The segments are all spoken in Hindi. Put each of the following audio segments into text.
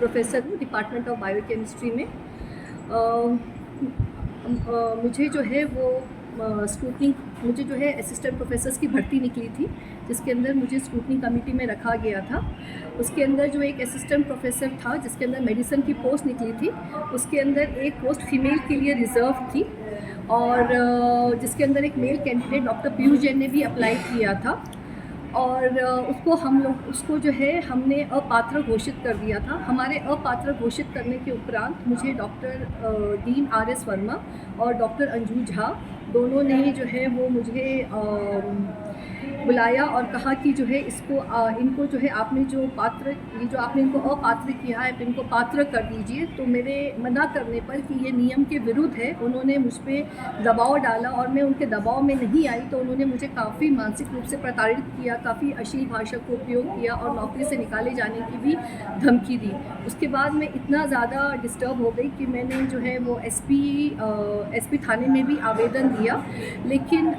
प्रोफेसर हूँ डिपार्टमेंट ऑफ बायोकेमिस्ट्री में। मुझे जो है वो स्क्रूटनी मुझे जो है असिस्टेंट प्रोफेसर्स की भर्ती निकली थी, जिसके अंदर मुझे स्क्रूटनी कमेटी में रखा गया था। उसके अंदर जो एक असिस्टेंट प्रोफेसर था जिसके अंदर मेडिसिन की पोस्ट निकली थी, उसके अंदर एक पोस्ट फीमेल के लिए रिज़र्व थी और जिसके अंदर एक male candidate doctor Piyush Jain ने भी अप्लाई किया था और उसको जो है हमने अपात्र घोषित कर दिया था। हमारे अपात्र घोषित करने के उपरांत मुझे डॉक्टर डीन RS वर्मा और डॉक्टर अंजू झा दोनों ने जो है वो मुझे बुलाया और कहा कि जो है इनको जो है आपने जो आपने इनको अपात्र किया है, इनको पात्र कर दीजिए। तो मेरे मना करने पर कि ये नियम के विरुद्ध है, उन्होंने मुझ पर दबाव डाला और मैं उनके दबाव में नहीं आई तो उन्होंने मुझे काफ़ी मानसिक रूप से प्रताड़ित किया, काफ़ी अश्लील भाषा को उपयोग किया और नौकरी से निकाले जाने की भी धमकी दी। उसके बाद मैं इतना ज़्यादा डिस्टर्ब हो गई कि मैंने जो है वो SP थाने में भी आवेदन दिया, लेकिन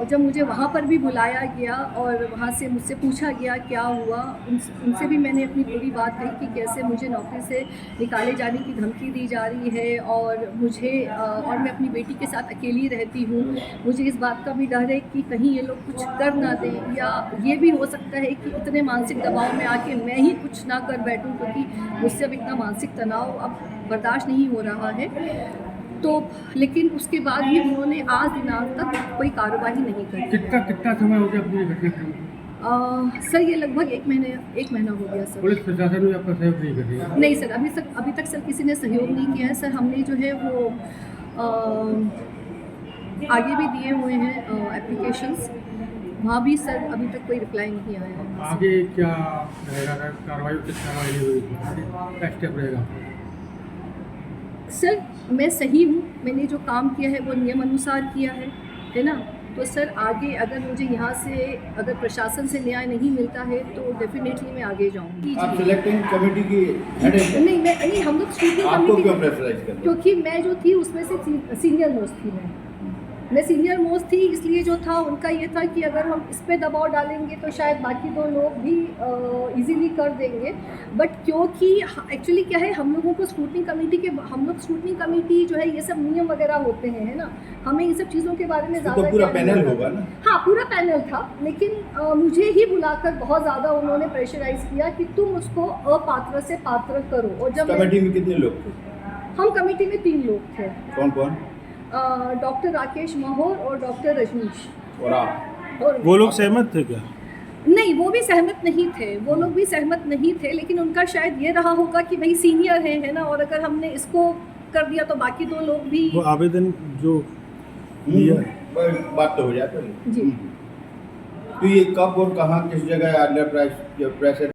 जब मुझे वहाँ पर भी बुलाया गया और वहाँ से मुझसे पूछा गया क्या हुआ, उनसे भी मैंने अपनी पूरी बात कही कि कैसे मुझे नौकरी से निकाले जाने की धमकी दी जा रही है और मैं अपनी बेटी के साथ अकेली रहती हूँ। मुझे इस बात का भी डर है कि कहीं ये लोग कुछ कर ना दें, या ये भी हो सकता है कि इतने मानसिक दबाव में आके मैं ही कुछ ना कर बैठूँ, क्योंकि मुझसे अब इतना मानसिक तनाव अब बर्दाश्त नहीं हो रहा है। तो लेकिन उसके बाद भी उन्होंने आज दिनांक तक कोई कार्रवाई नहीं करी। कितना समय हो गया पूरी घटना को? सर ये लगभग एक महीना हो गया सर। पुलिस प्रशासन ने आपका सहयोग नहीं कर रही है? नहीं सर, अभी तक सर किसी ने सहयोग नहीं किया है। सर हमने जो है वो आगे भी दिए हुए हैं एप्लीकेशंस, वहाँ भी सर अभी तक कोई रिप्लाई नहीं आया है। आगे क्या रहेगा? कार्रवाई किस कार्रवाई नहीं हुई, क्या स्टेप रहेगा? सर मैं सही हूँ, मैंने जो काम किया है वो नियम अनुसार किया है ना। तो सर आगे अगर मुझे यहाँ से अगर प्रशासन से न्याय नहीं मिलता है तो डेफिनेटली मैं आगे जाऊँगी। आप सिलेक्टिंग कमेटी की हेड हैं? नहीं, हम लोग स्क्रूटनी आपको कमेटी क्यों प्रेशराइज कर रहे हैं? क्योंकि मैं जो थी उसमें से सीनियर मोस्ट थी। मैं सीनियर मोस्ट थी, इसलिए जो था उनका ये था कि अगर हम इस पे दबाव डालेंगे तो शायद बाकी दो लोग भी इजीली कर देंगे। बट क्योंकि एक्चुअली क्या है, हम लोग स्क्रूटनी कमेटी जो है ये सब नियम वगैरह होते हैं, है ना, हमें इन सब चीज़ों के बारे में ज़्यादा तो पूरा पैनल होगा ना? हाँ, पूरा पैनल था, लेकिन मुझे ही बुलाकर बहुत ज़्यादा उन्होंने प्रेशराइज किया कि तुम उसको अपात्र से पात्र करो। और जब कमेटी में कितने लोग थे? हम कमेटी में 3 लोग थे। कौन कौन? डॉक्टर राकेश महोर और डॉक्टर रजनीश। और आप? और वो लोग सहमत थे क्या? नहीं, वो भी सहमत नहीं थे, वो लोग भी सहमत नहीं थे, लेकिन उनका शायद ये रहा होगा कि भाई सीनियर है ना, और अगर हमने इसको कर दिया तो बाकी दो लोग भी। वो आवेदन जो दिया बात तो हो जाती है जी। तो ये कब और कहाँ किस जगह अंडर प्रेशर